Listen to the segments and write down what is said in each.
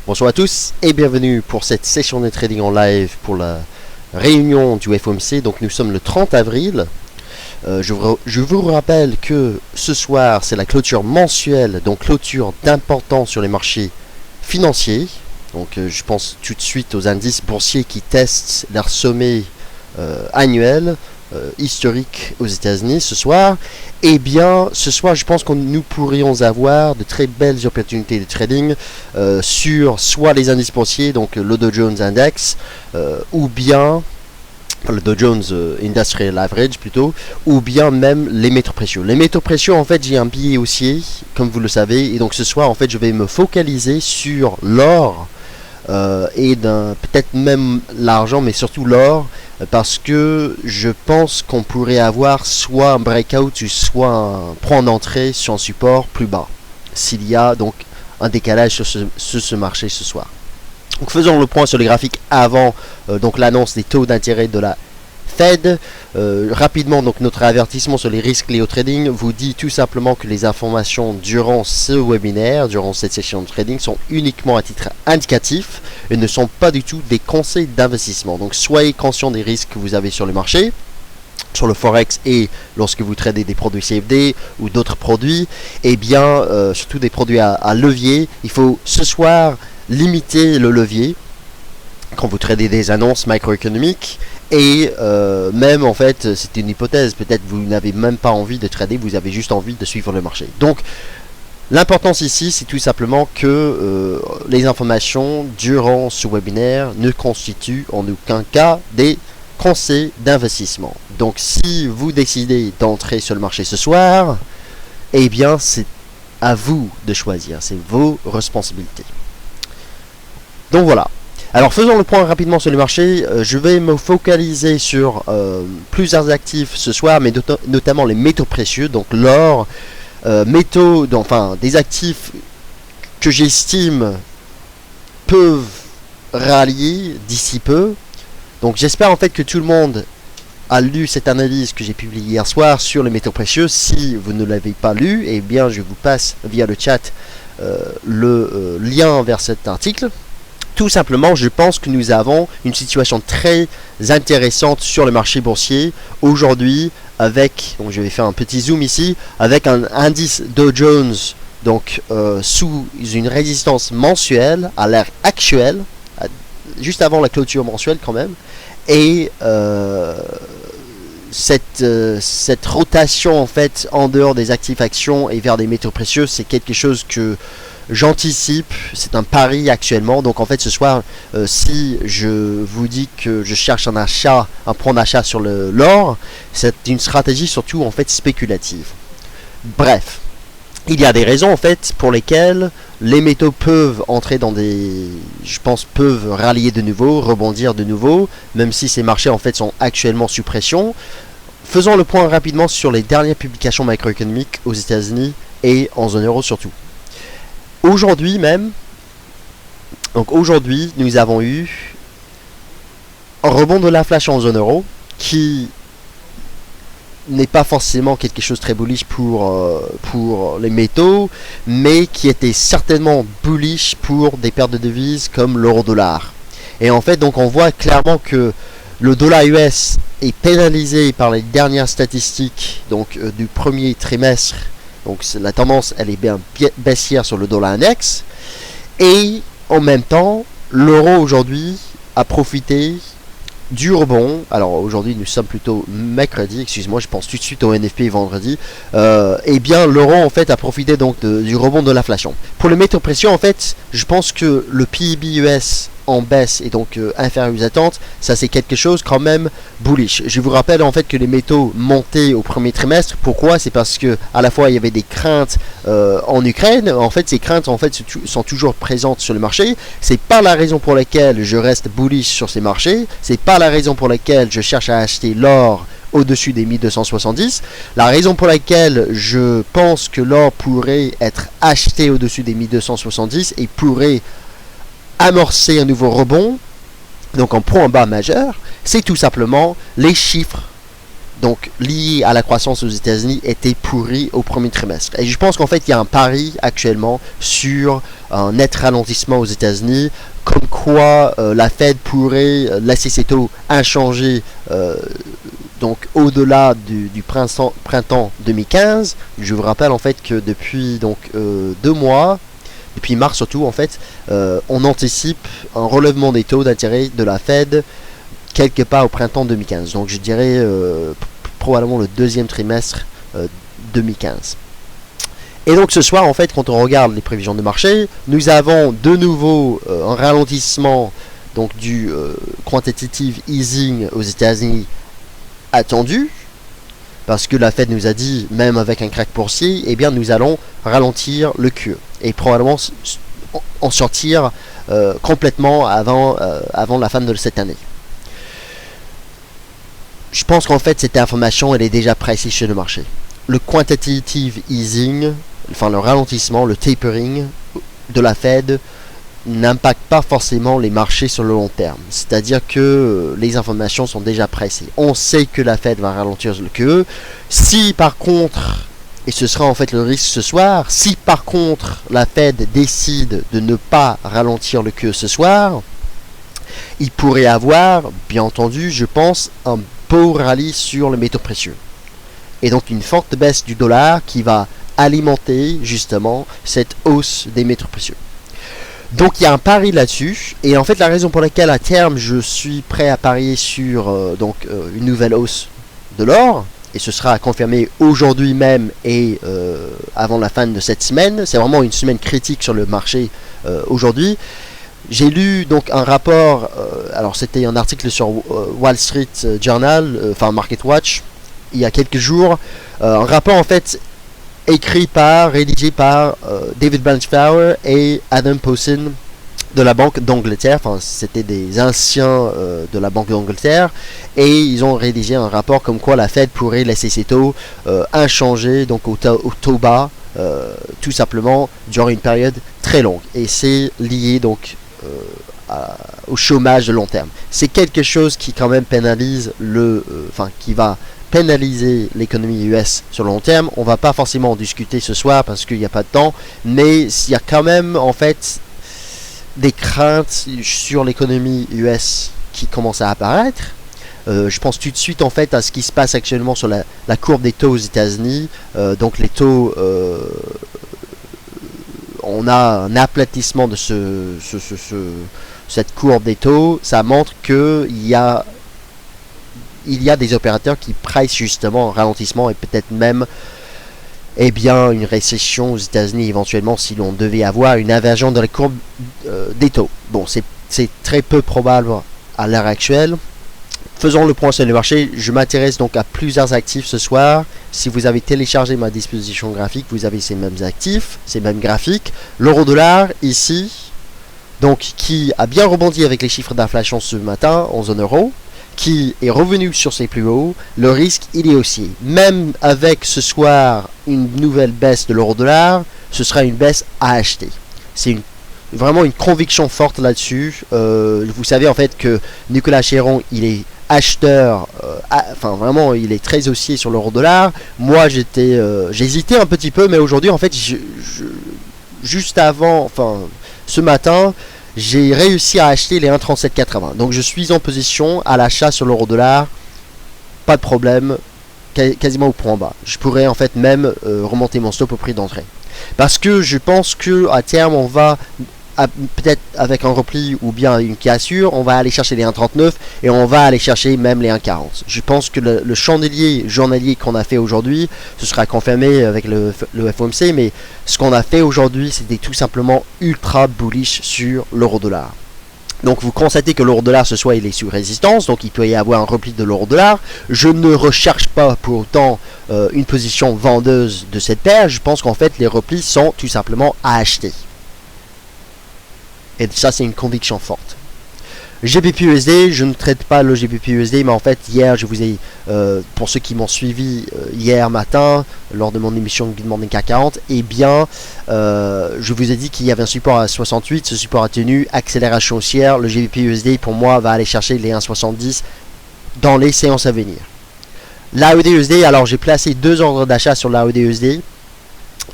Bonjour à tous et bienvenue pour cette session de trading en live pour la réunion du FOMC. Donc nous sommes le 30 avril. Je vous rappelle que ce soir c'est la clôture mensuelle, donc clôture d'importance sur les marchés financiers. Donc je pense tout de suite aux indices boursiers qui testent leur sommet annuel historique aux États-Unis ce soir. Et bien ce soir je pense que nous pourrions avoir de très belles opportunités de trading sur soit les indices boursiers, donc le Dow Jones Index, ou bien le Dow Jones Industrial Average plutôt, ou bien même les métaux précieux. Les métaux précieux, en fait, j'ai un billet haussier, comme vous le savez, et donc ce soir, en fait, je vais me focaliser sur l'or et peut-être même l'argent, mais surtout l'or, parce que je pense qu'on pourrait avoir soit un breakout, soit un point d'entrée sur un support plus bas, s'il y a donc un décalage sur ce marché ce soir. Donc faisons le point sur les graphiques avant donc l'annonce des taux d'intérêt de la Fed. Rapidement, donc notre avertissement sur les risques liés au trading vous dit tout simplement que les informations durant ce webinaire, durant cette session de trading, sont uniquement à titre indicatif et ne sont pas du tout des conseils d'investissement. Donc soyez conscient des risques que vous avez sur le marché, sur le forex, et lorsque vous tradez des produits CFD ou d'autres produits, et bien surtout des produits à levier. Il faut ce soir limiter le levier quand vous tradez des annonces macroéconomiques, et même en fait c'est une hypothèse, peut-être vous n'avez même pas envie de trader, vous avez juste envie de suivre le marché. Donc l'importance ici c'est tout simplement que les informations durant ce webinaire ne constituent en aucun cas des conseils d'investissement. Donc si vous décidez d'entrer sur le marché ce soir, eh bien c'est à vous de choisir, c'est vos responsabilités. Donc voilà. Alors faisons le point rapidement sur le marché. Je vais me focaliser sur plusieurs actifs ce soir, mais notamment les métaux précieux, donc l'or, enfin des actifs que j'estime peuvent rallier d'ici peu. Donc j'espère en fait que tout le monde a lu cette analyse que j'ai publiée hier soir sur les métaux précieux. Si vous ne l'avez pas lu, eh bien je vous passe via le chat le lien vers cet article. Tout simplement, je pense que nous avons une situation très intéressante sur le marché boursier aujourd'hui, avec, donc je vais faire un petit zoom ici, avec un indice Dow Jones donc sous une résistance mensuelle à l'heure actuelle, juste avant la clôture mensuelle quand même, et cette rotation en fait en dehors des actifs actions et vers des métaux précieux, c'est quelque chose que j'anticipe, c'est un pari actuellement. Donc en fait ce soir, si je vous dis que je cherche un point d'achat sur l'or, c'est une stratégie surtout en fait spéculative. Bref, il y a des raisons en fait pour lesquelles les métaux peuvent entrer dans peuvent rallier de nouveau, rebondir de nouveau, même si ces marchés en fait sont actuellement sous pression. Faisons le point rapidement sur les dernières publications macroéconomiques aux États-Unis et en zone euro surtout. Aujourd'hui même, donc aujourd'hui, nous avons eu un rebond de l'inflation en zone euro qui n'est pas forcément quelque chose de très bullish pour les métaux, mais qui était certainement bullish pour des paires de devises comme l'euro-dollar. Et en fait, donc on voit clairement que le dollar US est pénalisé par les dernières statistiques donc du premier trimestre. Donc la tendance elle est bien baissière sur le dollar index, et en même temps l'euro aujourd'hui a profité du rebond. Alors aujourd'hui nous sommes plutôt mercredi, excuse-moi, je pense tout de suite au NFP vendredi. Et bien l'euro en fait a profité donc du rebond de l'inflation. Pour le métaux précieux en fait, je pense que le PIB US en baisse et donc inférieur aux attentes, ça c'est quelque chose quand même bullish. Je vous rappelle en fait que les métaux montaient au premier trimestre. Pourquoi? C'est parce que à la fois il y avait des craintes en Ukraine. En fait ces craintes en fait sont toujours présentes sur le marché. C'est pas la raison pour laquelle je reste bullish sur ces marchés. C'est pas la raison pour laquelle je cherche à acheter l'or au-dessus des 1270. La raison pour laquelle je pense que l'or pourrait être acheté au-dessus des 1270 et pourrait amorcer un nouveau rebond, donc un point bas majeur, c'est tout simplement les chiffres donc lié à la croissance aux États-Unis était pourri au premier trimestre. Et je pense qu'en fait il y a un pari actuellement sur un net ralentissement aux États-Unis, comme quoi la Fed pourrait laisser ses taux inchangés donc au-delà du printemps 2015. Je vous rappelle en fait que depuis donc 2 mois, depuis mars surtout en fait, on anticipe un relèvement des taux d'intérêt de la Fed quelque part au printemps 2015. Donc je dirais probablement le deuxième trimestre 2015. Et donc ce soir en fait, quand on regarde les prévisions de marché, nous avons de nouveau un ralentissement donc du quantitative easing aux États-Unis attendu, parce que la Fed nous a dit, même avec un crack boursier, eh bien nous allons ralentir le QE et probablement en sortir complètement avant la fin de cette année. Je pense qu'en fait cette information elle est déjà précise chez le marché. Le quantitative easing, enfin le ralentissement, le tapering de la Fed n'impacte pas forcément les marchés sur le long terme. C'est-à-dire que les informations sont déjà précises. On sait que la Fed va ralentir le QE. Si par contre, et ce sera en fait le risque ce soir, si par contre la Fed décide de ne pas ralentir le QE ce soir, il pourrait avoir, bien entendu, je pense, un beau rallye sur les métaux précieux. Et donc une forte baisse du dollar qui va alimenter justement cette hausse des métaux précieux. Donc il y a un pari là-dessus, et en fait la raison pour laquelle à terme je suis prêt à parier sur une nouvelle hausse de l'or, et ce sera confirmé aujourd'hui même et avant la fin de cette semaine, c'est vraiment une semaine critique sur le marché aujourd'hui. J'ai lu donc un rapport, alors c'était un article sur Wall Street Journal, enfin Market Watch, il y a quelques jours, un rapport en fait rédigé par David Blanchflower et Adam Possin de la Banque d'Angleterre. Enfin, c'était des anciens de la Banque d'Angleterre, et ils ont rédigé un rapport comme quoi la Fed pourrait laisser ses taux inchangés, donc au taux bas, tout simplement durant une période très longue. Et c'est lié donc au chômage de long terme. C'est quelque chose qui quand même pénalise qui va pénaliser l'économie US sur le long terme. On va pas forcément en discuter ce soir parce qu'il n'y a pas de temps, mais il y a quand même en fait des craintes sur l'économie US qui commencent à apparaître. Je pense tout de suite en fait à ce qui se passe actuellement sur la courbe des taux aux États-Unis. Donc les taux, on a un aplatissement de cette courbe des taux. Ça montre que il y a des opérateurs qui pricent justement un ralentissement et peut-être même une récession aux États-Unis éventuellement si l'on devait avoir une inversion de la courbe des taux. Bon, c'est très peu probable à l'heure actuelle. Faisons le point sur les marchés. Je m'intéresse donc à plusieurs actifs ce soir. Si vous avez téléchargé ma disposition graphique, vous avez ces mêmes actifs, ces mêmes graphiques. L'euro-dollar ici, donc qui a bien rebondi avec les chiffres d'inflation ce matin en zone euro, qui est revenu sur ses plus hauts. Le risque il est haussier. Même avec ce soir une nouvelle baisse de l'euro-dollar, ce sera une baisse à acheter. C'est vraiment une conviction forte là-dessus. Vous savez en fait que Nicolas Chéron il est acheteur, vraiment il est très haussier sur l'euro-dollar. Moi j'hésitais un petit peu, mais aujourd'hui en fait juste avant, ce matin, j'ai réussi à acheter les 1,3780. Donc je suis en position à l'achat sur l'euro-dollar. Pas de problème. Quasiment au point bas. Je pourrais en fait même remonter mon stop au prix d'entrée. Parce que je pense que à terme on va peut-être avec un repli ou bien une cassure, on va aller chercher les 1,39 et on va aller chercher même les 1,40. Je pense que le chandelier journalier qu'on a fait aujourd'hui, ce sera confirmé avec le FOMC, mais ce qu'on a fait aujourd'hui, c'était tout simplement ultra bullish sur l'euro-dollar. Donc vous constatez que l'euro-dollar ce soir il est sous résistance, donc il peut y avoir un repli de l'euro-dollar. Je ne recherche pas pour autant une position vendeuse de cette paire. Je pense qu'en fait les replis sont tout simplement à acheter. Et ça c'est une conviction forte. GBP-USD, je ne traite pas le GBP-USD, mais en fait hier je vous ai, pour ceux qui m'ont suivi hier matin lors de mon émission Good Morning CAC 40, je vous ai dit qu'il y avait un support à 68, ce support a tenu, accélération haussière, le GBP-USD pour moi va aller chercher les 1,70 dans les séances à venir. L'AUD-USD, alors j'ai placé 2 ordres d'achat sur l'AUD-USD.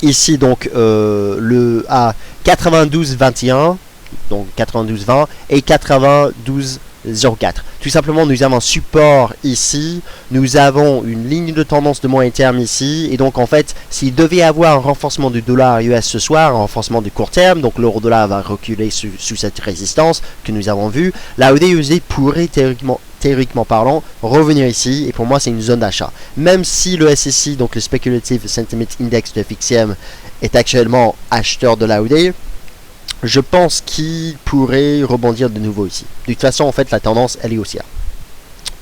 Ici donc le à 92,21, donc 92,20 et 92,04. Tout simplement, nous avons un support ici, nous avons une ligne de tendance de moyen terme ici, et donc en fait, s'il devait y avoir un renforcement du dollar US ce soir, un renforcement du court terme, donc l'euro dollar va reculer sous cette résistance que nous avons vue, la USD pourrait théoriquement parlant, revenir ici, et pour moi c'est une zone d'achat. Même si le SSI, donc le Speculative Sentiment Index de FXCM, est actuellement acheteur de l'AUD, je pense qu'il pourrait rebondir de nouveau ici. De toute façon, en fait, la tendance, elle est haussière.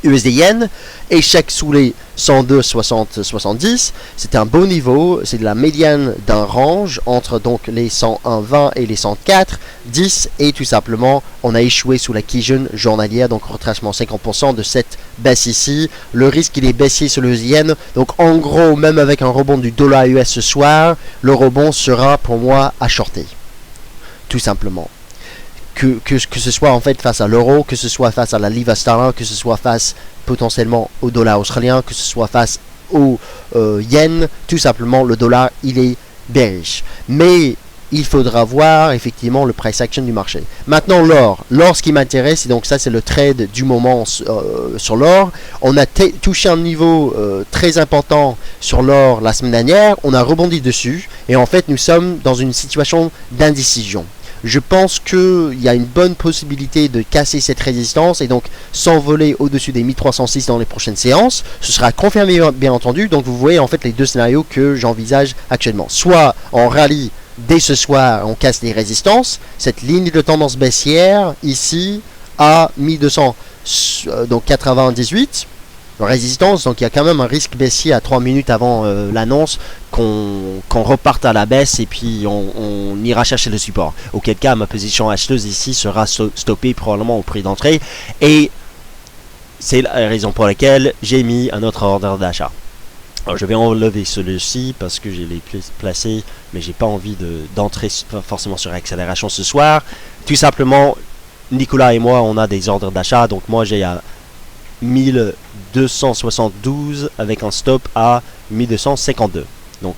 USD Yen, échec sous les 102,60-70, c'est un beau niveau, c'est de la médiane d'un range entre donc les 101,20 et les 104,10, et tout simplement on a échoué sous la Kijun journalière, donc retracement 50% de cette baisse ici. Le risque il est baissier sur le Yen, donc en gros même avec un rebond du dollar US ce soir, le rebond sera pour moi à shorter, tout simplement. Que ce soit en fait face à l'euro, que ce soit face à la livre sterling, que ce soit face potentiellement au dollar australien, que ce soit face au yen, tout simplement le dollar il est bearish. Mais il faudra voir effectivement le price action du marché. Maintenant l'or, ce qui m'intéresse, et donc ça c'est le trade du moment sur l'or. On a touché un niveau très important sur l'or la semaine dernière, on a rebondi dessus, et en fait nous sommes dans une situation d'indécision. Je pense qu'il y a une bonne possibilité de casser cette résistance et donc s'envoler au-dessus des 1306 dans les prochaines séances. Ce sera confirmé bien entendu. Donc vous voyez en fait les deux scénarios que j'envisage actuellement. Soit on rallye dès ce soir, on casse les résistances. Cette ligne de tendance baissière ici à 1298. Résistance, donc il y a quand même un risque baissier à 3 minutes avant l'annonce qu'on reparte à la baisse et puis on ira chercher le support. Auquel cas ma position acheteuse ici sera stoppée probablement au prix d'entrée, et c'est la raison pour laquelle j'ai mis un autre ordre d'achat. Alors je vais enlever celui-ci parce que je l'ai placé, mais j'ai pas envie d'entrer forcément sur accélération ce soir. Tout simplement, Nicolas et moi on a des ordres d'achat, donc moi j'ai à 1272 avec un stop à 1252, donc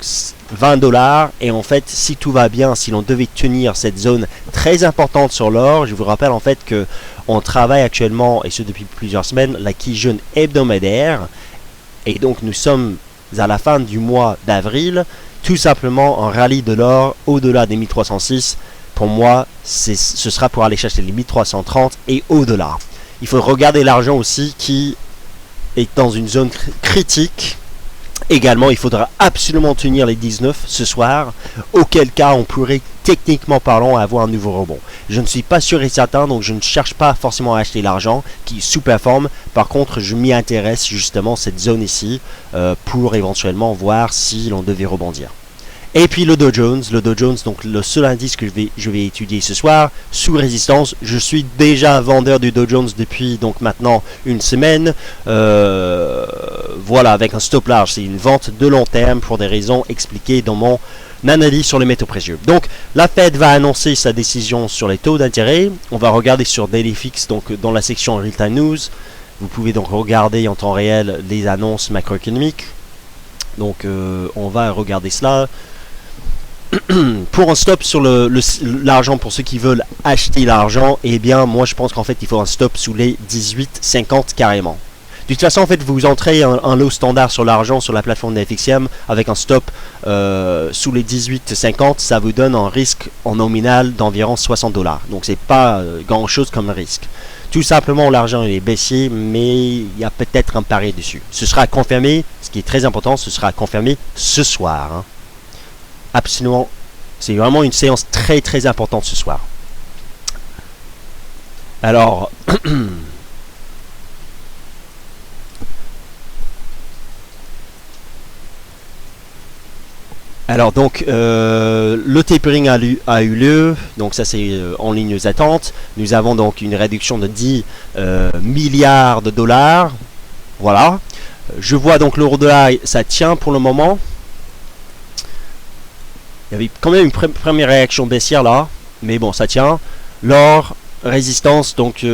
$20. Et en fait si tout va bien, si l'on devait tenir cette zone très importante sur l'or, je vous rappelle en fait que on travaille actuellement, et ce depuis plusieurs semaines, la Kijun hebdomadaire, et donc nous sommes à la fin du mois d'avril. Tout simplement un rallye de l'or au-delà des 1306, pour moi ce sera pour aller chercher les 1330 et au-delà. Il faut regarder l'argent aussi qui est dans une zone critique. Également, il faudra absolument tenir les 19 ce soir, auquel cas on pourrait techniquement parlant avoir un nouveau rebond. Je ne suis pas sûr et certain, donc je ne cherche pas forcément à acheter l'argent qui sous-performe. Par contre, je m'y intéresse justement cette zone ici pour éventuellement voir si l'on devait rebondir. Et puis le Dow Jones, donc le seul indice que je vais étudier ce soir, sous résistance. Je suis déjà vendeur du Dow Jones depuis donc maintenant une semaine. Voilà, avec un stop large, c'est une vente de long terme pour des raisons expliquées dans mon analyse sur les métaux précieux. Donc la Fed va annoncer sa décision sur les taux d'intérêt. On va regarder sur DailyFix, donc dans la section Real Time News. Vous pouvez donc regarder en temps réel les annonces macroéconomiques. Donc on va regarder cela. Pour un stop sur l'argent, pour ceux qui veulent acheter l'argent, eh bien moi je pense qu'en fait il faut un stop sous les 18,50 carrément. De toute façon en fait vous entrez un lot standard sur l'argent sur la plateforme de FXCM avec un stop sous les 18,50, ça vous donne un risque en nominal d'environ $60. Donc c'est pas grand chose comme risque. Tout simplement l'argent il est baissier, mais il y a peut-être un pari dessus. Ce sera confirmé, ce qui est très important, ce sera confirmé ce soir. Hein. Absolument, c'est vraiment une séance très très importante ce soir. Alors donc le tapering a eu lieu, donc ça c'est en lignes d'attente. Nous avons donc une réduction de 10 milliards de dollars. Voilà. Je vois donc l'euro dollar, ça tient pour le moment. Il y avait quand même une première réaction baissière là, mais bon ça tient. L'or Résistance, donc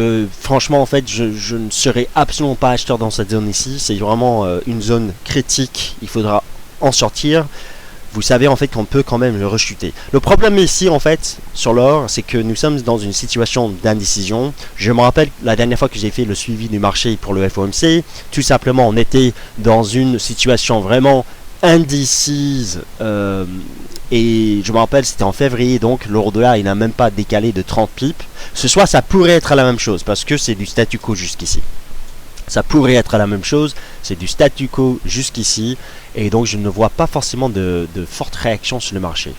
franchement en fait je ne serai absolument pas acheteur dans cette zone ici, c'est vraiment une zone critique, il faudra en sortir. Vous savez en fait qu'on peut quand même le rechuter. Le problème ici en fait sur l'or, c'est que nous sommes dans une situation d'indécision. Je me rappelle la dernière fois que j'ai fait le suivi du marché pour le FOMC, tout simplement on était dans une situation vraiment indécise et je me rappelle c'était en février, donc l'euro-dollar il n'a même pas décalé de 30 pips. Ce soir ça pourrait être la même chose parce que c'est du statu quo jusqu'ici. Ça pourrait être la même chose, c'est du statu quo jusqu'ici, et donc je ne vois pas forcément de forte réaction sur le marché.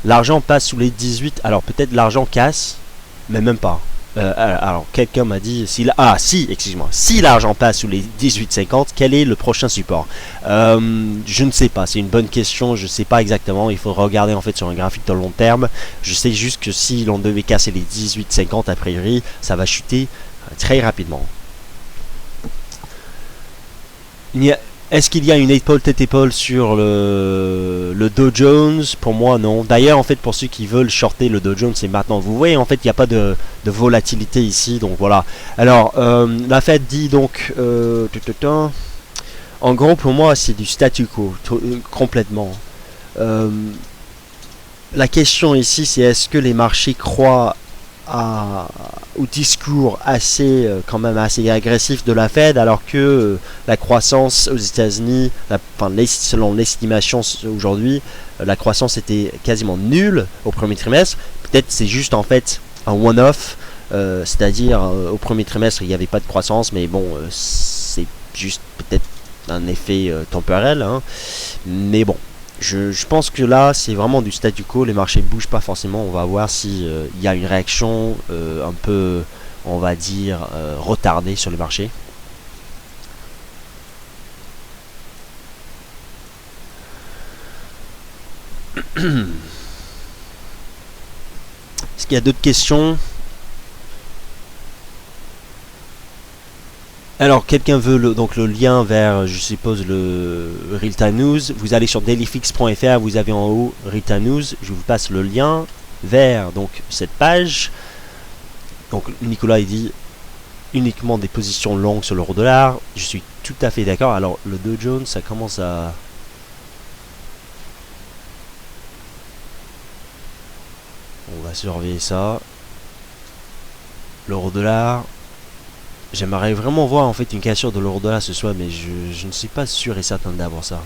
L'argent passe sous les 18, alors peut-être l'argent casse, mais même pas. Alors quelqu'un m'a dit, excuse-moi, si l'argent passe sous les 18,50, quel est le prochain support? Je ne sais pas, c'est une bonne question, je ne sais pas exactement, il faut regarder en fait sur un graphique de long terme. Je sais juste que si l'on devait casser les 18,50 a priori, ça va chuter très rapidement. Est-ce qu'il y a une épaule tête épaule sur le Dow Jones? Pour moi non. D'ailleurs en fait pour ceux qui veulent shorter le Dow Jones c'est maintenant. Vous voyez en fait il n'y a pas de volatilité ici, donc voilà. Alors la Fed dit donc en gros pour moi c'est du statu quo complètement. La question ici c'est est-ce que les marchés croient au discours assez quand même assez agressif de la Fed, alors que la croissance aux États-Unis, selon l'estimation aujourd'hui, la croissance était quasiment nulle au premier trimestre. Peut-être c'est juste en fait un one-off, c'est-à-dire au premier trimestre il n'y avait pas de croissance, mais bon c'est juste peut-être un effet temporel, hein. Mais bon. Je pense que là c'est vraiment du statu quo, les marchés ne bougent pas forcément, on va voir si y a une réaction un peu, on va dire, retardée sur le marché. Est-ce qu'il y a d'autres questions? Alors, quelqu'un veut donc le lien vers, je suppose, le Real Time News. Vous allez sur dailyfix.fr, vous avez en haut Real Time News. Je vous passe le lien vers donc cette page. Donc, Nicolas il dit uniquement des positions longues sur l'euro-dollar. Je suis tout à fait d'accord. Alors, le Dow Jones, ça commence à... On va surveiller ça. L'euro-dollar... J'aimerais vraiment voir en fait une cassure de l'euro-dollar ce soir, mais je ne suis pas sûr et certain d'avoir ça.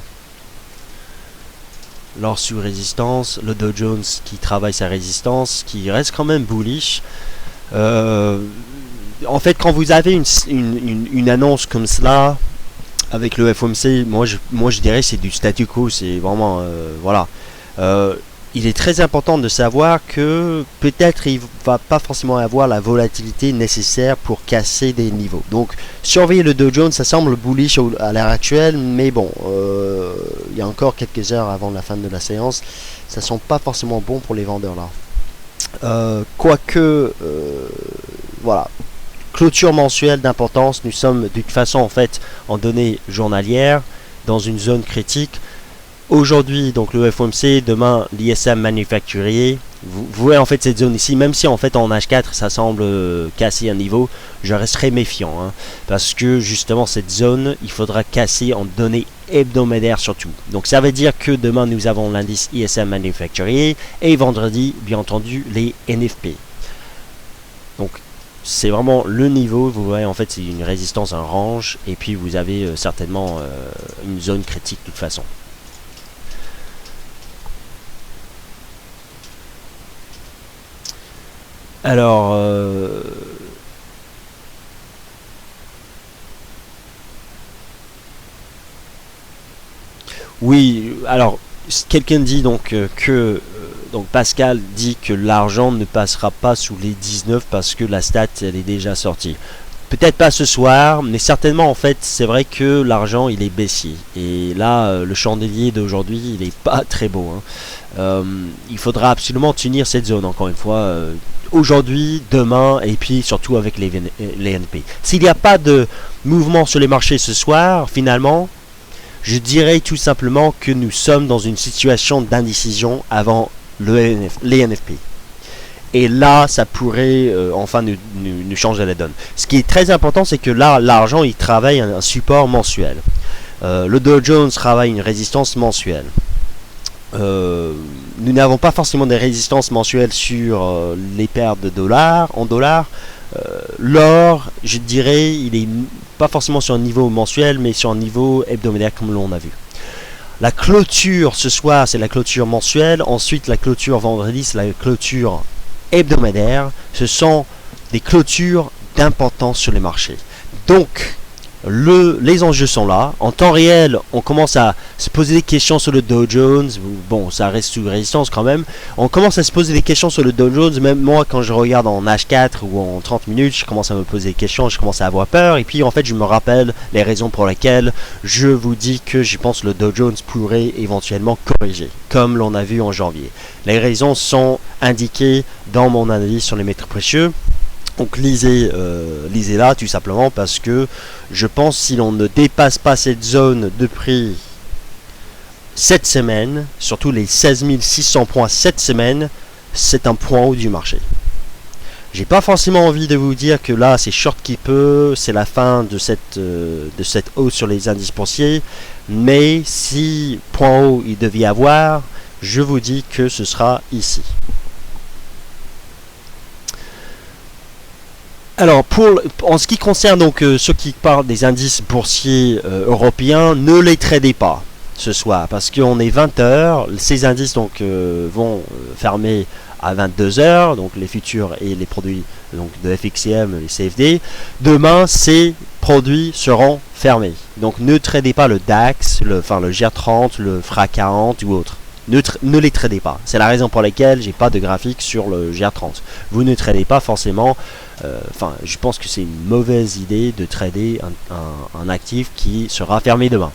L'or sous résistance, le Dow Jones qui travaille sa résistance, qui reste quand même bullish. En fait, quand vous avez une annonce comme cela avec le FOMC, moi je dirais c'est du statu quo, c'est vraiment voilà. Il est très important de savoir que peut-être il va pas forcément avoir la volatilité nécessaire pour casser des niveaux. Donc surveiller le Dow Jones, ça semble bullish à l'heure actuelle, mais bon, il y a encore quelques heures avant la fin de la séance, ça sent pas forcément bon pour les vendeurs là. Quoique, voilà. Clôture mensuelle d'importance, nous sommes de toute façon en fait en données journalières dans une zone critique. Aujourd'hui, donc le FOMC, demain l'ISM manufacturier. Vous voyez en fait cette zone ici, même si en fait en H4 ça semble casser un niveau, je resterai méfiant, hein, parce que justement cette zone, il faudra casser en données hebdomadaires surtout. Donc ça veut dire que demain nous avons l'indice ISM manufacturier et vendredi, bien entendu, les NFP. Donc c'est vraiment le niveau, vous voyez en fait c'est une résistance, un range, et puis vous avez certainement une zone critique de toute façon. Alors, oui, alors, quelqu'un dit donc que donc Pascal dit que l'argent ne passera pas sous les 19 parce que la stat elle est déjà sortie. Peut-être pas ce soir, mais certainement en fait c'est vrai que l'argent il est baissier. Et là le chandelier d'aujourd'hui il est pas très beau, hein. Il faudra absolument tenir cette zone encore une fois. Aujourd'hui, demain et puis surtout avec les NP. S'il n'y a pas de mouvement sur les marchés ce soir, finalement, je dirais tout simplement que nous sommes dans une situation d'indécision avant les NFP. Et là, ça pourrait enfin nous changer la donne. Ce qui est très important, c'est que là, l'argent, il travaille un support mensuel. Le Dow Jones travaille une résistance mensuelle. Nous n'avons pas forcément des résistances mensuelles sur les paires de dollars, en dollars. L'or, je dirais, il est pas forcément sur un niveau mensuel, mais sur un niveau hebdomadaire comme l'on a vu. La clôture ce soir, c'est la clôture mensuelle. Ensuite, la clôture vendredi, c'est la clôture hebdomadaire. Ce sont des clôtures d'importance sur les marchés. Donc, les enjeux sont là. En temps réel, on commence à se poser des questions sur le Dow Jones. Bon, ça reste sous résistance quand même. On commence à se poser des questions sur le Dow Jones. Même moi, quand je regarde en H4 ou en 30 minutes, je commence à me poser des questions. Je commence à avoir peur. Et puis, en fait, je me rappelle les raisons pour lesquelles je vous dis que je pense que le Dow Jones pourrait éventuellement corriger, comme l'on a vu en janvier. Les raisons sont indiquées dans mon analyse sur les métaux précieux. Donc lisez-la tout simplement parce que je pense si l'on ne dépasse pas cette zone de prix cette semaine, surtout les 16 600 points cette semaine, c'est un point haut du marché. J'ai pas forcément envie de vous dire que là c'est short qui peut, c'est la fin de cette hausse sur les indices boursiers, mais si point haut il devait y avoir, je vous dis que ce sera ici. Alors, en ce qui concerne donc ceux qui parlent des indices boursiers européens, ne les tradez pas ce soir parce qu'on est 20h. Ces indices donc vont fermer à 22h, donc les futurs et les produits donc de FXCM, les CFD. Demain, ces produits seront fermés. Donc, ne tradez pas le DAX, le GR30, le FRA 40 ou autre. Ne les tradez pas. C'est la raison pour laquelle j'ai pas de graphique sur le GR30. Vous ne tradez pas forcément. Je pense que c'est une mauvaise idée de trader un actif qui sera fermé demain.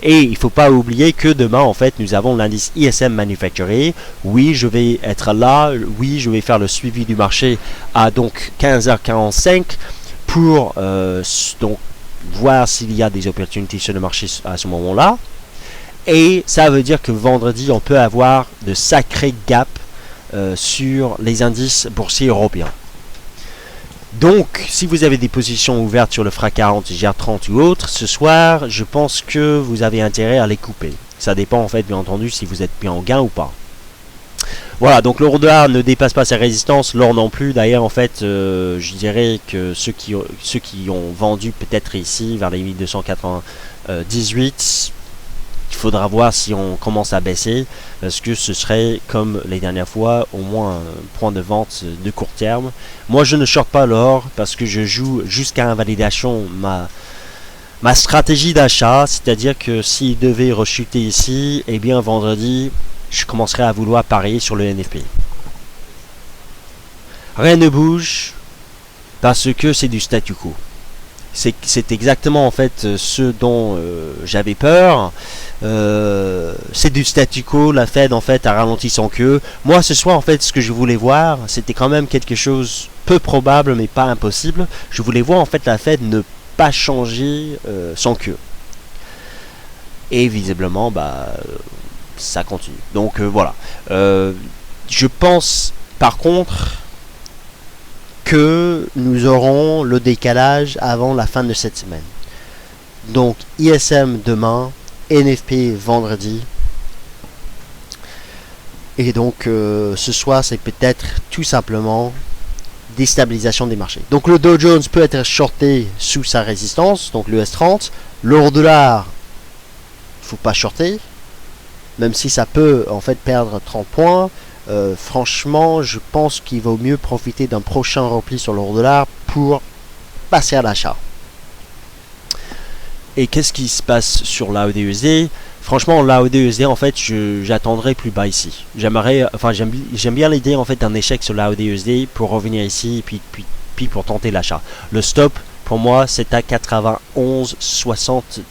Et il ne faut pas oublier que demain, en fait, nous avons l'indice ISM Manufacturing. Oui, je vais être là. Oui, je vais faire le suivi du marché à donc 15h45 pour donc voir s'il y a des opportunités sur le marché à ce moment-là. Et ça veut dire que vendredi, on peut avoir de sacrés gaps sur les indices boursiers européens. Donc, si vous avez des positions ouvertes sur le FRA 40, GR30 ou autre, ce soir, je pense que vous avez intérêt à les couper. Ça dépend en fait, bien entendu, si vous êtes bien en gain ou pas. Voilà, donc l'euro-dollar ne dépasse pas sa résistance, l'or non plus. D'ailleurs, en fait, je dirais que ceux qui ont vendu peut-être ici, vers les 1298, il faudra voir si on commence à baisser, parce que ce serait, comme les dernières fois, au moins un point de vente de court terme. Moi, je ne short pas l'or, parce que je joue jusqu'à invalidation ma stratégie d'achat, c'est-à-dire que s'il devait rechuter ici, eh bien vendredi, je commencerai à vouloir parier sur le NFP. Rien ne bouge, parce que c'est du statu quo. C'est exactement en fait ce dont j'avais peur. C'est du statu quo. La Fed en fait a ralenti son queue. Moi ce soir en fait ce que je voulais voir, c'était quand même quelque chose peu probable mais pas impossible. Je voulais voir en fait la Fed ne pas changer son queue. Et visiblement ça continue. Donc voilà. Je pense par contre que nous aurons le décalage avant la fin de cette semaine. Donc ISM demain, NFP vendredi. Et donc ce soir c'est peut-être tout simplement déstabilisation des marchés. Donc le Dow Jones peut être shorté sous sa résistance, donc le S30. L'euro-dollar, il ne faut pas shorter, même si ça peut en fait perdre 30 points. Franchement, je pense qu'il vaut mieux profiter d'un prochain repli sur l'euro-dollar pour passer à l'achat. Et qu'est-ce qui se passe sur l'AUD-USD? Franchement, l'AUD-USD, en fait, j'attendrai plus bas ici. J'aime bien l'idée en fait d'un échec sur l'AUD-USD pour revenir ici et puis pour tenter l'achat. Le stop, pour moi, c'est à 91,68.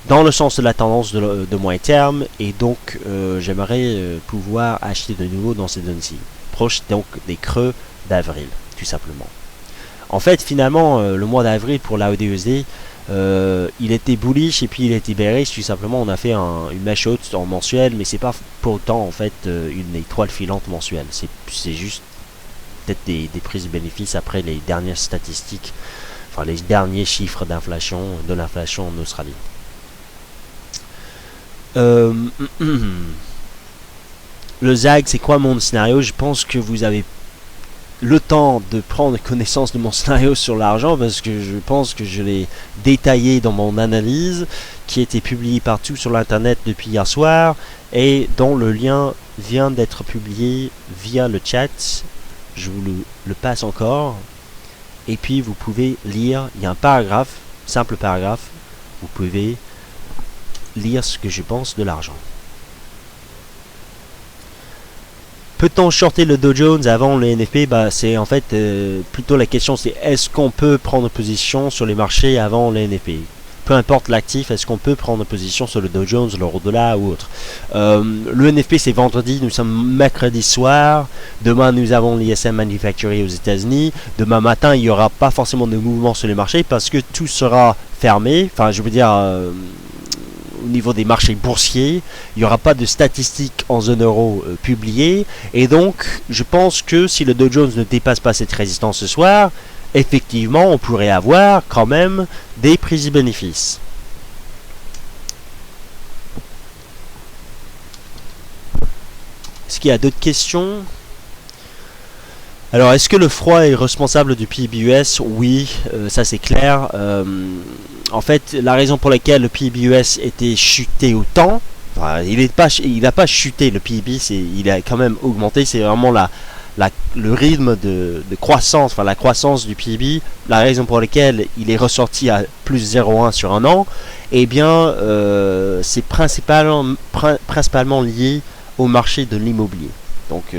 Dans le sens de la tendance de moyen terme, et donc j'aimerais pouvoir acheter de nouveau dans ces zones-ci, proche donc des creux d'avril, tout simplement. En fait, finalement, le mois d'avril pour l'AUD-USD, il était bullish et puis il était bearish. Tout simplement, on a fait une mèche haute en mensuel, mais c'est pas pour autant en fait une étoile filante mensuelle. C'est juste peut-être des prises de bénéfices après les dernières statistiques, enfin les derniers chiffres d'inflation, de l'inflation en Australie. Le ZAG, c'est quoi mon scénario? Je pense que vous avez le temps de prendre connaissance de mon scénario sur l'argent, parce que je pense que je l'ai détaillé dans mon analyse qui a été publiée partout sur l'internet depuis hier soir et dont le lien vient d'être publié via le chat. Je vous le passe encore et puis vous pouvez lire, il y a un paragraphe, simple paragraphe, vous pouvez lire ce que je pense de l'argent. Peut-on shorter le Dow Jones avant le NFP? C'est en fait plutôt la question, c'est est-ce qu'on peut prendre position sur les marchés avant le NFP? Peu importe l'actif, est-ce qu'on peut prendre position sur le Dow Jones, l'euro-dollar ou autre? Le NFP c'est vendredi, nous sommes mercredi soir. Demain nous avons l'ISM manufacturier aux États-Unis. Demain matin il n'y aura pas forcément de mouvement sur les marchés parce que tout sera fermé. Enfin, je veux dire, au niveau des marchés boursiers, il n'y aura pas de statistiques en zone euro publiées. Et donc, je pense que si le Dow Jones ne dépasse pas cette résistance ce soir, effectivement, on pourrait avoir quand même des prises de bénéfices. Est-ce qu'il y a d'autres questions? Alors, est-ce que le froid est responsable du PIB US? Oui, ça c'est clair. En fait, la raison pour laquelle le PIB US était chuté autant, enfin, il n'a pas chuté, le PIB, il a quand même augmenté, c'est vraiment le rythme de croissance, enfin la croissance du PIB, la raison pour laquelle il est ressorti à plus 0,1 sur un an, eh bien, c'est principalement lié au marché de l'immobilier. Donc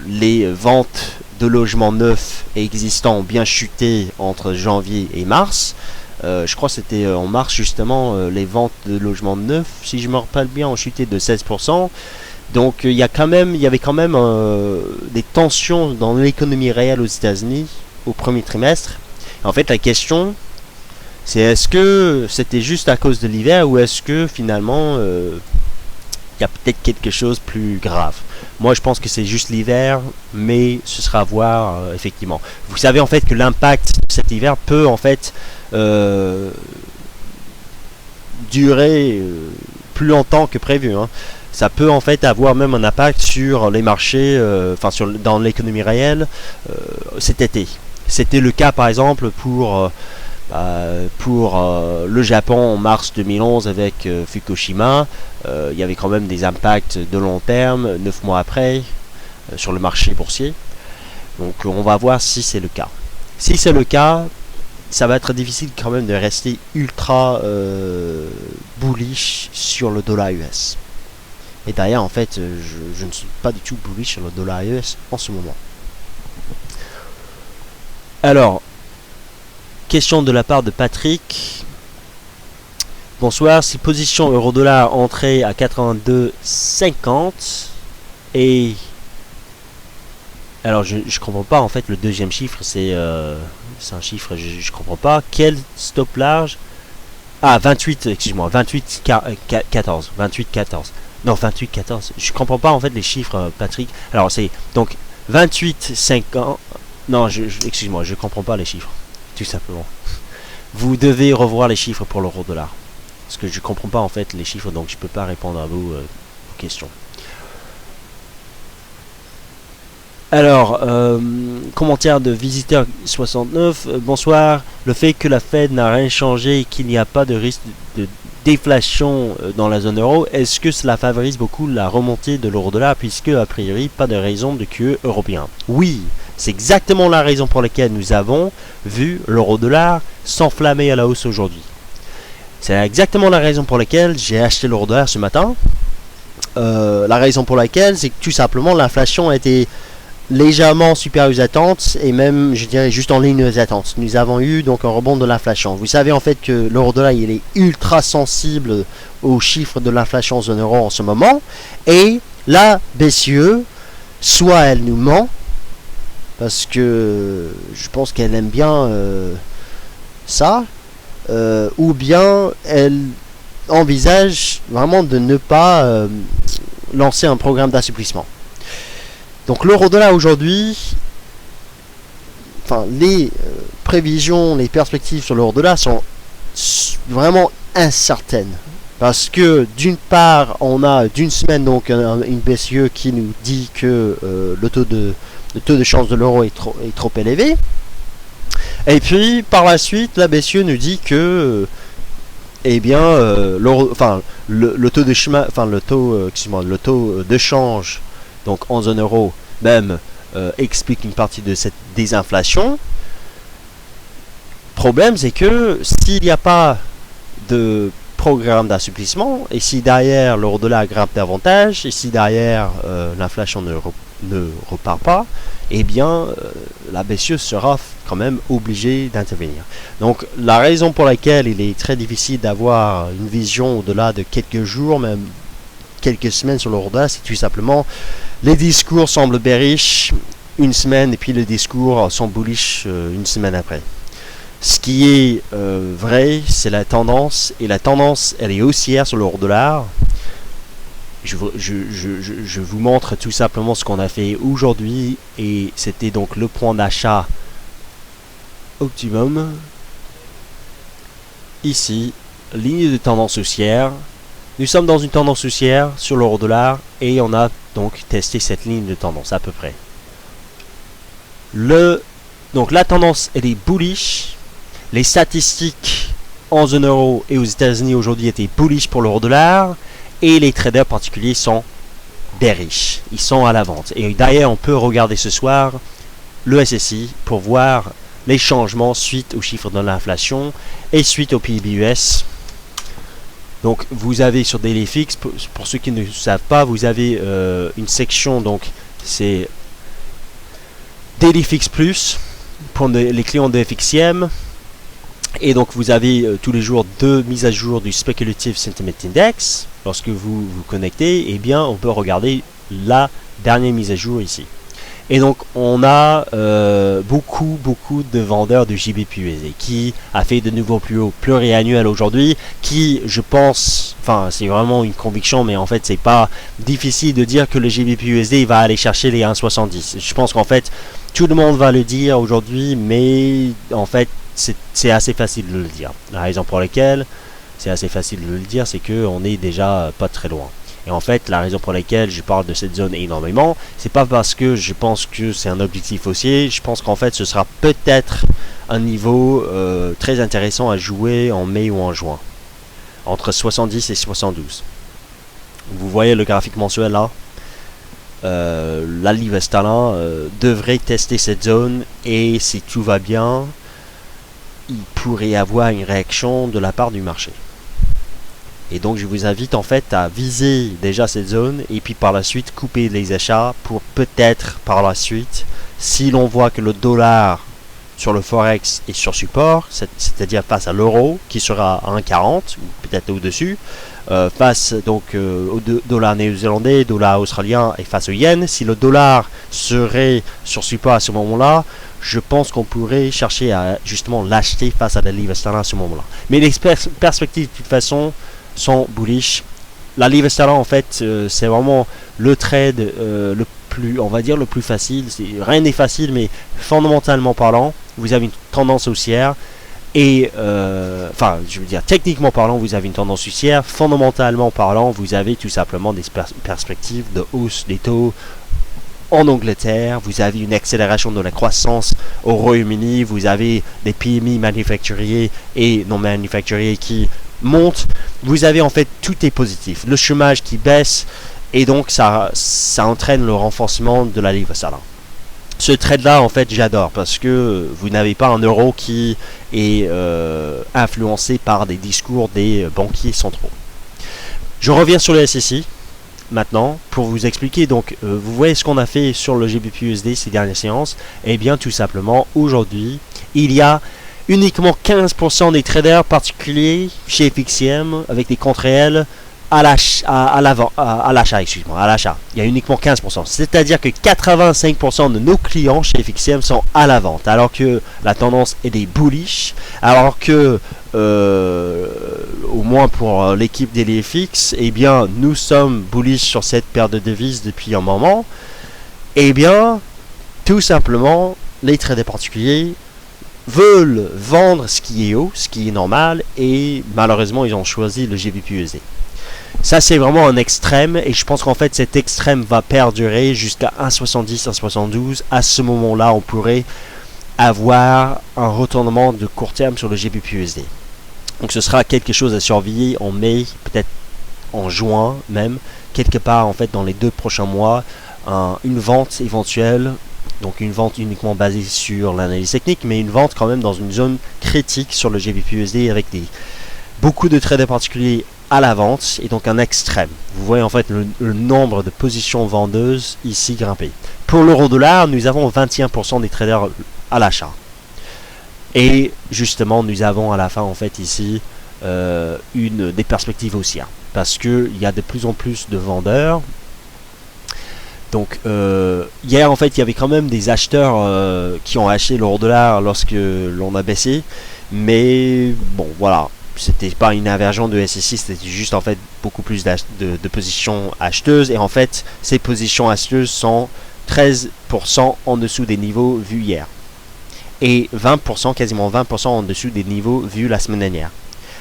les ventes de logements neufs et existants ont bien chuté entre janvier et mars. Je crois que c'était en mars justement, les ventes de logements neufs, si je me rappelle bien, ont chuté de 16%. Donc il y avait quand même des tensions dans l'économie réelle aux États-Unis au premier trimestre. En fait, la question, c'est est-ce que c'était juste à cause de l'hiver ou est-ce que finalement il y a peut-être quelque chose de plus grave. Moi, je pense que c'est juste l'hiver, mais ce sera à voir, effectivement. Vous savez, en fait, que l'impact de cet hiver peut, en fait, durer plus longtemps que prévu. Hein. Ça peut, en fait, avoir même un impact sur les marchés, dans l'économie réelle, cet été. C'était le cas, par exemple, pour le Japon en mars 2011 avec Fukushima. Il y avait quand même des impacts de long terme 9 mois après sur le marché boursier. Donc on va voir si c'est le cas. Si c'est le cas, ça va être difficile quand même de rester ultra bullish sur le dollar US. Et d'ailleurs, en fait, je ne suis pas du tout bullish sur le dollar US en ce moment. Alors, question de la part de Patrick. Bonsoir, si position euro-dollar entrée à 82,50 et... Alors je comprends pas en fait le deuxième chiffre, c'est un chiffre, je comprends pas. Quel stop large? Ah, 28, excuse-moi, 28,14. 28,14. Non, 28,14. Je comprends pas en fait les chiffres, Patrick. Alors c'est donc 28,50. Non, excuse-moi, je comprends pas les chiffres. Tout simplement. Vous devez revoir les chiffres pour l'euro-dollar. Parce que je comprends pas en fait les chiffres, donc je peux pas répondre à vos questions. Alors, commentaire de visiteur 69. Bonsoir. Le fait que la Fed n'a rien changé et qu'il n'y a pas de risque de déflation dans la zone euro, est-ce que cela favorise beaucoup la remontée de l'euro-dollar puisque a priori pas de raison de QE européen? Oui, c'est exactement la raison pour laquelle nous avons vu l'euro-dollar s'enflammer à la hausse aujourd'hui. C'est exactement la raison pour laquelle j'ai acheté l'euro-dollar ce matin. La raison pour laquelle, c'est que tout simplement l'inflation a été légèrement supérieure aux attentes et même, je dirais, juste en ligne aux attentes. Nous avons eu donc un rebond de l'inflation. Vous savez en fait que l'euro-dollar il est ultra sensible aux chiffres de l'inflation en zone euro en ce moment. Et la BCE, soit elle nous ment, parce que je pense qu'elle aime bien ça, ou bien elle envisage vraiment de ne pas lancer un programme d'assouplissement. Donc l'euro-dollar aujourd'hui, enfin les prévisions, les perspectives sur l'euro-dollar sont vraiment incertaines. Parce que d'une part, on a d'une semaine donc une BCE qui nous dit que le taux de change de l'euro est trop élevé. Et puis par la suite, la BCE nous dit que l'euro, enfin le taux de chemin, enfin le taux de change donc en zone euro même explique une partie de cette désinflation. Problème, c'est que s'il n'y a pas de programme d'assouplissement, et si derrière l'euro-dollar grimpe davantage, et si derrière l'inflation ne repart pas, la BCE sera quand même obligée d'intervenir. Donc la raison pour laquelle il est très difficile d'avoir une vision au-delà de quelques jours, même quelques semaines sur l'euro-dollar, c'est tout simplement les discours semblent bearish une semaine, et puis les discours sont bullish une semaine après. Ce qui est vrai, c'est la tendance, et la tendance, elle est haussière sur l'euro-dollar. Je vous montre tout simplement ce qu'on a fait aujourd'hui, et c'était donc le point d'achat optimum. Ici, ligne de tendance haussière. Nous sommes dans une tendance haussière sur l'euro-dollar, et on a donc testé cette ligne de tendance à peu près. Donc la tendance, elle est bullish. Les statistiques en zone euro et aux États-Unis aujourd'hui étaient bullish pour l'euro-dollar, et les traders particuliers sont bearish. Ils sont à la vente. Et d'ailleurs, on peut regarder ce soir le SSI pour voir les changements suite aux chiffres de l'inflation et suite au PIB US. Donc, vous avez sur DailyFix, pour ceux qui ne savent pas, vous avez une section, donc c'est DailyFix Plus pour les clients de FXCM. Et donc vous avez tous les jours deux mises à jour du Speculative Sentiment Index. Lorsque vous vous connectez, on peut regarder la dernière mise à jour ici. Et donc on a beaucoup de vendeurs de JBPUSD qui a fait de nouveaux plus hauts pluriannuels aujourd'hui, qui je pense, enfin c'est vraiment une conviction, mais en fait c'est pas difficile de dire que le JBPUSD va aller chercher les 1,70. Je pense qu'en fait tout le monde va le dire aujourd'hui, mais en fait c'est assez facile de le dire. La raison pour laquelle c'est assez facile de le dire, c'est qu'on est déjà pas très loin. Et en fait, la raison pour laquelle je parle de cette zone énormément, c'est pas parce que je pense que c'est un objectif haussier. Je pense qu'en fait, ce sera peut-être un niveau très intéressant à jouer en mai ou en juin, entre 70 et 72. Vous voyez le graphique mensuel là. La livre sterling devrait tester cette zone, et si tout va bien, il pourrait y avoir une réaction de la part du marché. Et donc je vous invite en fait à viser déjà cette zone, et puis par la suite couper les achats pour peut-être par la suite, si l'on voit que le dollar sur le forex est sur support, c'est-à-dire face à l'euro qui sera à 1,40 ou peut-être au-dessus, face donc au dollar néo-zélandais, dollar australien et face au yen. Si le dollar serait sur support à ce moment-là, je pense qu'on pourrait chercher à justement l'acheter face à la livre sterling à ce moment-là. Mais les perspectives de toute façon sont bullish. La livre sterling en fait c'est vraiment le trade le plus, on va dire le plus facile. Rien n'est facile, mais fondamentalement parlant, vous avez une tendance haussière. Et enfin, je veux dire, techniquement parlant, vous avez une tendance haussière. Fondamentalement parlant, vous avez tout simplement des perspectives de hausse des taux en Angleterre. Vous avez une accélération de la croissance au Royaume-Uni. Vous avez des PMI manufacturiers et non manufacturiers qui montent. Vous avez en fait, tout est positif. Le chômage qui baisse, et donc ça entraîne le renforcement de la livre sterling. Ce trade-là, en fait, j'adore, parce que vous n'avez pas un euro qui est influencé par des discours des banquiers centraux. Je reviens sur le SSI maintenant pour vous expliquer. Donc, vous voyez ce qu'on a fait sur le GBPUSD ces dernières séances. Eh bien, tout simplement, aujourd'hui, il y a uniquement 15% des traders particuliers chez FXCM avec des comptes réels à l'achat, excuse-moi, à l'achat. Il y a uniquement 15%. C'est-à-dire que 85% de nos clients chez FXCM sont à la vente, alors que la tendance est des bullish, alors que au moins pour l'équipe d'EliFX, eh bien, nous sommes bullish sur cette paire de devises depuis un moment. Eh bien, tout simplement, les traders particuliers veulent vendre ce qui est haut, ce qui est normal, et malheureusement, ils ont choisi le GBP-USD. Ça, c'est vraiment un extrême, et je pense qu'en fait, cet extrême va perdurer jusqu'à 1,70, 1,72. À ce moment-là, on pourrait avoir un retournement de court terme sur le GBP-USD. Donc, ce sera quelque chose à surveiller en mai, peut-être en juin même, quelque part, en fait, dans les 2 prochains mois, une vente éventuelle. Donc une vente uniquement basée sur l'analyse technique, mais une vente quand même dans une zone critique sur le GBP-USD avec beaucoup de traders particuliers à la vente et donc un extrême. Vous voyez en fait le nombre de positions vendeuses ici grimper. Pour l'euro-dollar, nous avons 21% des traders à l'achat. Et justement, nous avons à la fin en fait ici des perspectives haussières. Parce qu'il y a de plus en plus de vendeurs. Donc hier en fait il y avait quand même des acheteurs qui ont acheté l'euro-dollar lorsque l'on a baissé, mais bon voilà, c'était pas une inversion de SSI, c'était juste en fait beaucoup plus de positions acheteuses, et en fait ces positions acheteuses sont 13% en dessous des niveaux vus hier et 20%, quasiment 20% en dessous des niveaux vus la semaine dernière,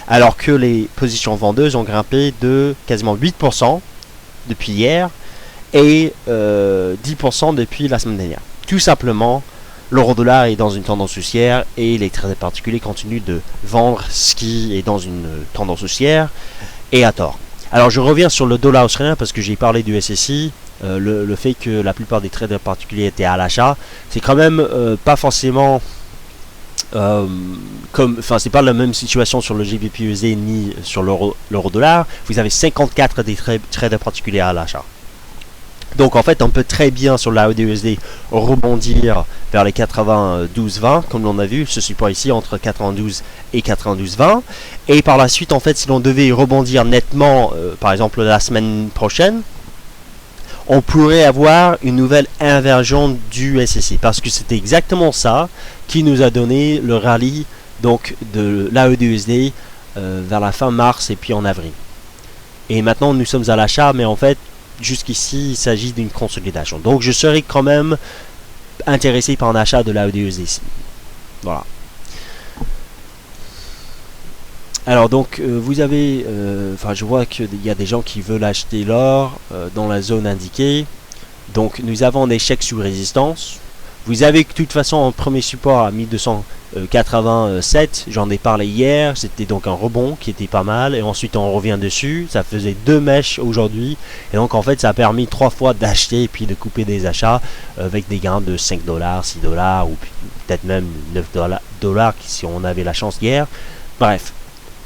alors que les positions vendeuses ont grimpé de quasiment 8% depuis hier et 10% depuis la semaine dernière. Tout simplement, l'euro-dollar est dans une tendance haussière et les traders particuliers continuent de vendre ce qui est dans une tendance haussière et à tort. Alors je reviens sur le dollar australien parce que j'ai parlé du SSI. Le fait que la plupart des traders particuliers étaient à l'achat, c'est quand même pas forcément c'est pas la même situation sur le GBP-USD ni sur l'euro-dollar. Vous avez 54 des traders particuliers à l'achat. Donc en fait on peut très bien sur la AUD-USD rebondir vers les 92,20 comme l'on a vu, ce support ici entre 92 et 92,20, et par la suite en fait si l'on devait rebondir nettement par exemple la semaine prochaine, on pourrait avoir une nouvelle inversion du SSI, parce que c'était exactement ça qui nous a donné le rallye donc de l'AUD-USD vers la fin mars et puis en avril. Et maintenant nous sommes à l'achat, mais en fait jusqu'ici il s'agit d'une consolidation. Donc je serai quand même intéressé par un achat de l'AUD-USD ici. Voilà. Alors donc vous avez, je vois qu'il y a des gens qui veulent acheter l'or dans la zone indiquée. Donc nous avons des chèques sous résistance. Vous avez de toute façon un premier support à 1287, j'en ai parlé hier, c'était donc un rebond qui était pas mal, et ensuite on revient dessus, ça faisait 2 mèches aujourd'hui, et donc en fait ça a permis 3 fois d'acheter et puis de couper des achats avec des gains de 5$, 6$ ou peut-être même 9$ si on avait la chance hier. Bref,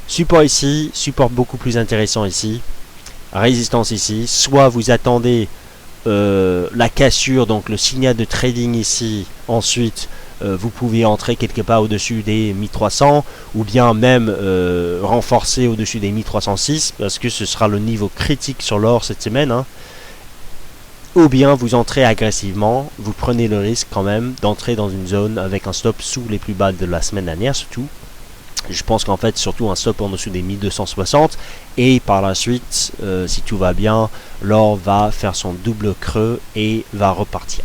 support ici, support beaucoup plus intéressant ici, résistance ici, soit vous attendez la cassure, donc le signal de trading ici, ensuite vous pouvez entrer quelque part au-dessus des 1300 ou bien même renforcer au-dessus des 1306 parce que ce sera le niveau critique sur l'or cette semaine, hein. Ou bien vous entrez agressivement, vous prenez le risque quand même d'entrer dans une zone avec un stop sous les plus bas de la semaine dernière surtout. Je pense qu'en fait surtout un stop en dessous des 1260, et par la suite si tout va bien, l'or va faire son double creux et va repartir.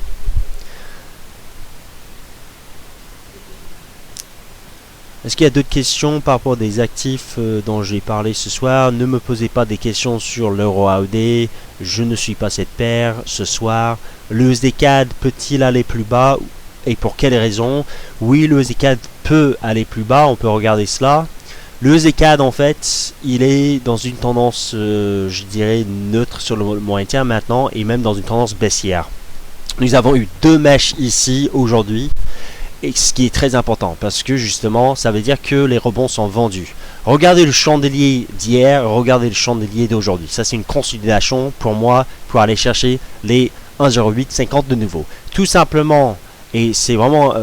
Est-ce qu'il y a d'autres questions par rapport des actifs dont j'ai parlé ce soir? Ne me posez pas des questions sur l'euro AUD, je ne suis pas cette paire ce soir. Le USD CAD peut-il aller plus bas et pour quelles raisons? Oui, le USD CAD peut aller plus bas, on peut regarder cela. Le USD CAD en fait, il est dans une tendance, je dirais, neutre sur le moyen terme maintenant, et même dans une tendance baissière. Nous avons eu 2 mèches ici aujourd'hui, et ce qui est très important, parce que justement, ça veut dire que les rebonds sont vendus. Regardez le chandelier d'hier, regardez le chandelier d'aujourd'hui. Ça, c'est une consolidation pour moi, pour aller chercher les 1,0850 de nouveau. Tout simplement. Et c'est vraiment,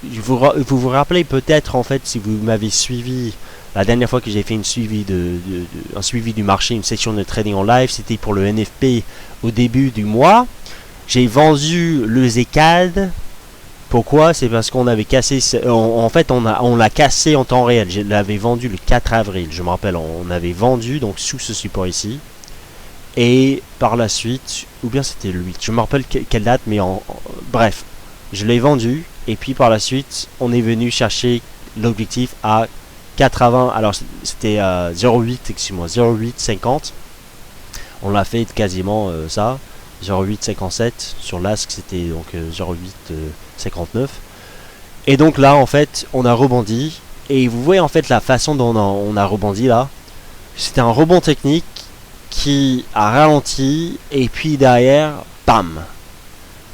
vous vous rappelez peut-être en fait si vous m'avez suivi La dernière fois que j'ai fait un suivi du marché, une section de trading en live, c'était pour le NFP au début du mois. J'ai vendu le ZCAD. Pourquoi? C'est parce qu'on avait cassé, en fait on l'a cassé en temps réel. Je l'avais vendu le 4 avril, je me rappelle, on avait vendu donc sous ce support ici. Et par la suite, ou bien c'était le 8, je me rappelle quelle date, mais bref, je l'ai vendu. Et puis par la suite, on est venu chercher l'objectif à 80, alors c'était 0,8, excuse-moi, 0,850. On l'a fait quasiment ça, 0,857. Sur l'ASC, c'était donc 0,859. Et donc là, en fait, on a rebondi. Et vous voyez en fait la façon dont on a rebondi là. C'était un rebond technique qui a ralenti. Et puis derrière, bam!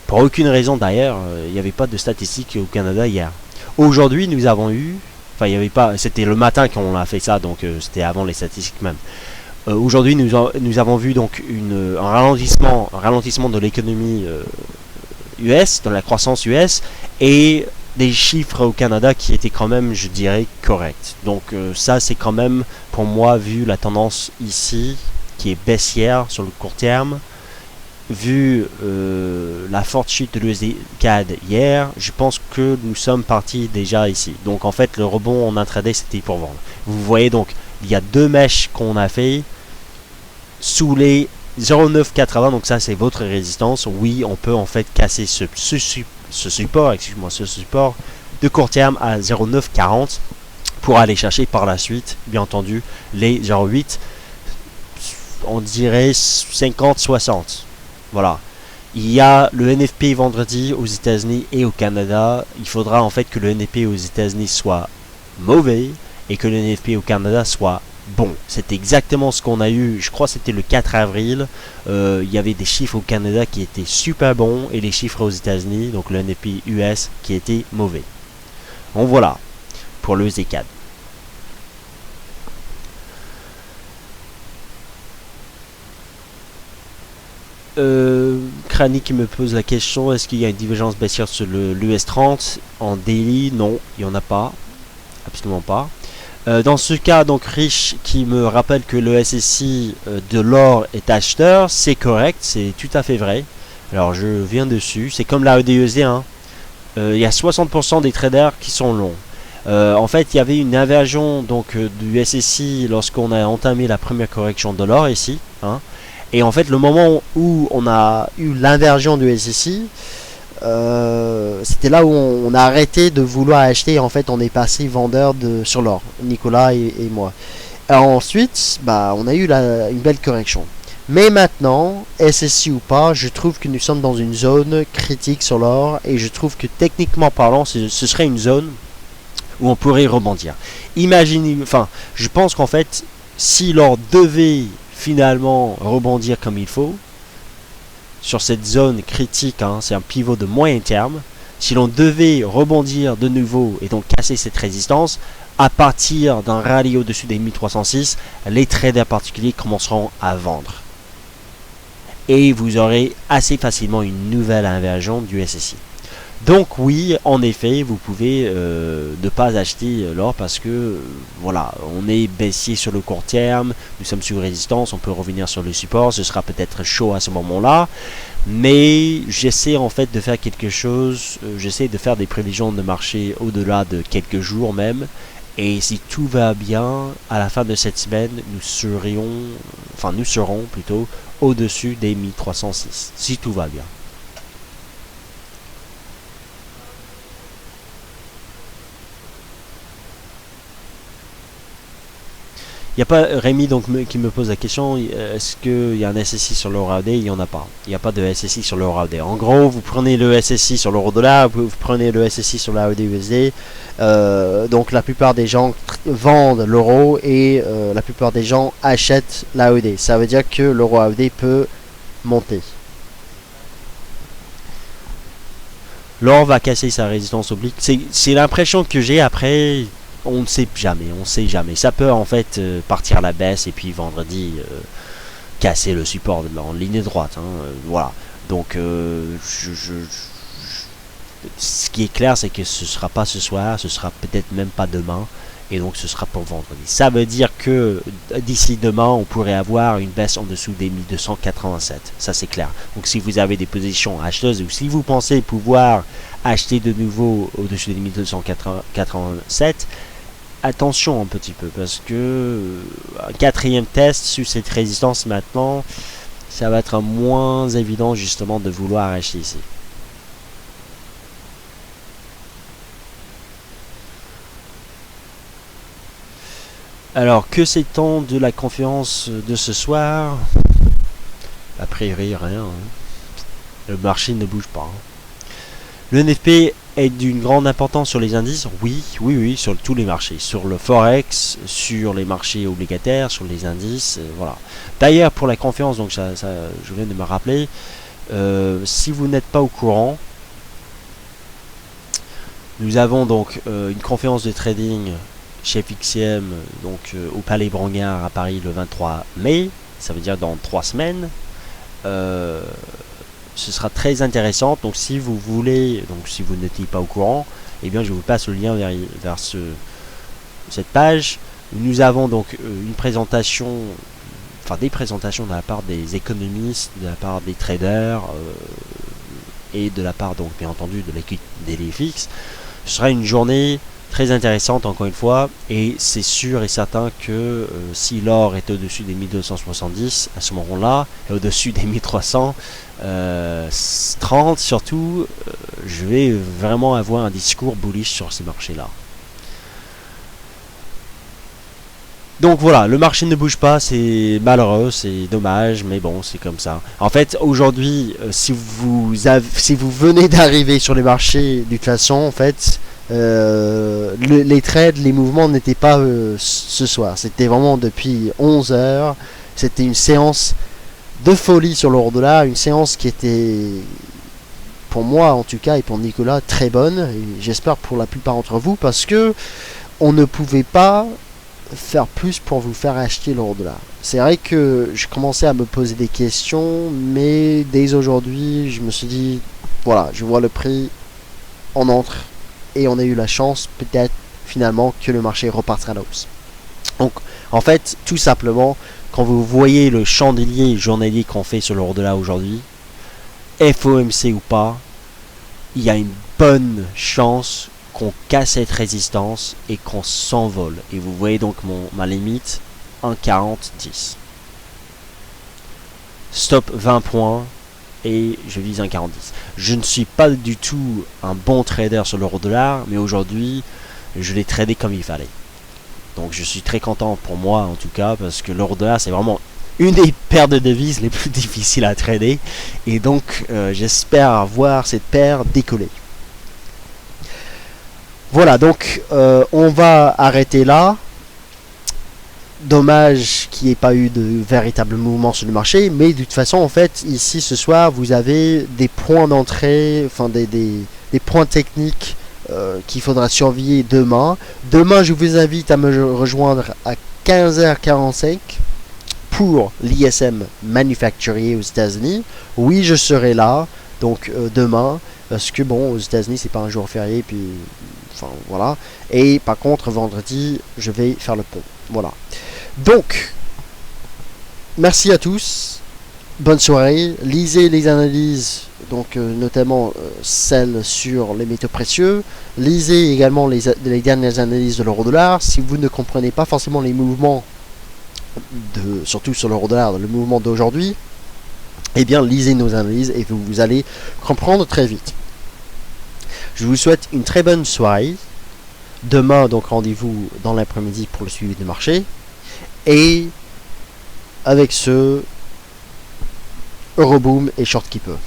Pour aucune raison d'ailleurs, il n'y avait pas de statistiques au Canada hier. Aujourd'hui, nous avons eu... Enfin, il n'y avait pas... C'était le matin qu'on a fait ça, donc c'était avant les statistiques même. Aujourd'hui, nous avons vu donc un ralentissement de l'économie US, de la croissance US, et des chiffres au Canada qui étaient quand même, je dirais, corrects. Donc ça, c'est quand même, pour moi, vu la tendance ici, qui est baissière sur le court terme, vu la forte chute de l'USD CAD hier, je pense que nous sommes partis déjà ici. Donc en fait, le rebond en intraday, c'était pour vendre. Vous voyez donc, il y a deux mèches qu'on a fait sous les 0,980, donc ça c'est votre résistance. Oui, on peut en fait casser ce support, excuse-moi, ce support de court terme à 0,940 pour aller chercher par la suite, bien entendu, les 0,8, on dirait 50-60. Voilà. Il y a le NFP vendredi aux États-Unis et au Canada. Il faudra en fait que le NFP aux États-Unis soit mauvais et que le NFP au Canada soit bon. C'est exactement ce qu'on a eu, je crois que c'était le 4 avril. Il y avait des chiffres au Canada qui étaient super bons et les chiffres aux États-Unis, donc le NFP US, qui étaient mauvais. Donc voilà, pour le ZCAD. Crani qui me pose la question, est-ce qu'il y a une divergence baissière sur l'US 30 en daily? Non, il n'y en a pas. Absolument pas. Dans ce cas, donc Rich qui me rappelle que le SSI de l'or est acheteur, c'est correct, c'est tout à fait vrai. Alors je viens dessus, c'est comme la EDUSD, hein. Il y a 60% des traders qui sont longs. En fait, il y avait une inversion donc du SSI lorsqu'on a entamé la première correction de l'or ici, hein. Et en fait, le moment où on a eu l'inversion du SSI, c'était là où on a arrêté de vouloir acheter. En fait, on est passé vendeur sur l'or, Nicolas et moi. Alors ensuite, on a eu une belle correction. Mais maintenant, SSI ou pas, je trouve que nous sommes dans une zone critique sur l'or. Et je trouve que techniquement parlant, ce serait une zone où on pourrait rebondir. Imaginez, je pense qu'en fait, si l'or devait finalement rebondir comme il faut sur cette zone critique, hein, c'est un pivot de moyen terme, si l'on devait rebondir de nouveau et donc casser cette résistance à partir d'un rallye au-dessus des 1306, les traders particuliers commenceront à vendre et vous aurez assez facilement une nouvelle inversion du SSI. Donc oui, en effet, vous pouvez ne pas acheter l'or parce que voilà, on est baissier sur le court terme, nous sommes sur résistance, on peut revenir sur le support, ce sera peut-être chaud à ce moment-là, mais j'essaie en fait de faire quelque chose, j'essaie de faire des prévisions de marché au-delà de quelques jours même, et si tout va bien, à la fin de cette semaine, nous serons plutôt au-dessus des 1306, si tout va bien. Il n'y a pas Rémi donc, qui me pose la question, est-ce qu'il y a un SSI sur l'euro AUD? Il n'y en a pas. Il n'y a pas de SSI sur l'euro AUD. En gros, vous prenez le SSI sur l'euro dollar, vous prenez le SSI sur la AUD USD. Donc la plupart des gens vendent l'euro et la plupart des gens achètent la AUD. Ça veut dire que l'euro AUD peut monter. L'or va casser sa résistance oblique. C'est l'impression que j'ai après... On ne sait jamais, ça peut en fait partir à la baisse et puis vendredi casser le support en ligne droite, hein, voilà. Donc ce qui est clair, c'est que ce sera pas ce soir, ce sera peut-être même pas demain, et donc ce sera pour vendredi. Ça veut dire que d'ici demain, on pourrait avoir une baisse en dessous des 1287. Ça c'est clair. Donc si vous avez des positions acheteuses ou si vous pensez pouvoir acheter de nouveau au-dessus des 1287, attention un petit peu parce que un quatrième test sur cette résistance maintenant, ça va être moins évident justement de vouloir acheter ici. Alors, que sait-on de la conférence de ce soir? A priori, rien. Le marché ne bouge pas. Le NFP est d'une grande importance sur les indices? Oui, sur tous les marchés. Sur le Forex, sur les marchés obligataires, sur les indices, voilà. D'ailleurs, pour la conférence, donc je viens de me rappeler, si vous n'êtes pas au courant, nous avons donc une conférence de trading chez FXCM, donc au Palais Brongniart à Paris le 23 mai, ça veut dire dans 3 semaines. Ce sera très intéressant, donc si vous voulez, donc si vous n'étiez pas au courant, eh bien je vous passe le lien vers cette page. Nous avons donc une présentation, enfin des présentations de la part des économistes, de la part des traders et de la part donc bien entendu de l'équipe des FX. Ce sera une journée très intéressante encore une fois, et c'est sûr et certain que si l'or est au-dessus des 1270 à ce moment-là, et au-dessus des 1330 surtout, je vais vraiment avoir un discours bullish sur ces marchés-là. Donc voilà, le marché ne bouge pas, c'est malheureux, c'est dommage, mais bon, c'est comme ça. En fait, aujourd'hui, si vous venez d'arriver sur les marchés, de toute façon, en fait, les trades, les mouvements n'étaient pas ce soir. C'était vraiment depuis 11 heures. C'était une séance de folie sur l'euro-dollar, une séance qui était, pour moi en tout cas, et pour Nicolas, très bonne. Et j'espère pour la plupart d'entre vous, parce que on ne pouvait pas faire plus pour vous faire acheter l'euro-dollar. C'est vrai que je commençais à me poser des questions, mais dès aujourd'hui, je me suis dit, voilà, je vois le prix, on entre, et on a eu la chance, peut-être, finalement, que le marché repartira à la hausse. Donc, en fait, tout simplement, quand vous voyez le chandelier journalier qu'on fait sur l'euro-dollar aujourd'hui, FOMC ou pas, il y a une bonne chance qu'on casse cette résistance et qu'on s'envole. Et vous voyez donc ma limite, 1,40-10. Stop 20 points et je vise 1,40-10. Je ne suis pas du tout un bon trader sur l'euro-dollar, mais aujourd'hui, je l'ai tradé comme il fallait. Donc je suis très content pour moi en tout cas, parce que l'euro-dollar c'est vraiment une des paires de devises les plus difficiles à trader. Et donc j'espère voir cette paire décoller. Voilà, donc on va arrêter là. Dommage qu'il n'y ait pas eu de véritable mouvement sur le marché, mais de toute façon, en fait, ici ce soir, vous avez des points d'entrée, enfin des points techniques qu'il faudra surveiller demain. Demain, je vous invite à me rejoindre à 15h45 pour l'ISM manufacturier aux États-Unis. Oui, je serai là, donc demain, parce que bon, aux États-Unis, c'est pas un jour férié, puis enfin voilà. Et par contre, vendredi, je vais faire le pont. Voilà. Donc, merci à tous. Bonne soirée. Lisez les analyses, donc notamment celles sur les métaux précieux. Lisez également les dernières analyses de l'euro-dollar. Si vous ne comprenez pas forcément les mouvements, surtout sur l'euro-dollar, le mouvement d'aujourd'hui, eh bien lisez nos analyses et vous allez comprendre très vite. Je vous souhaite une très bonne soirée. Demain, donc rendez-vous dans l'après-midi pour le suivi du marché. Et avec ce, Euroboom et Short Keeper.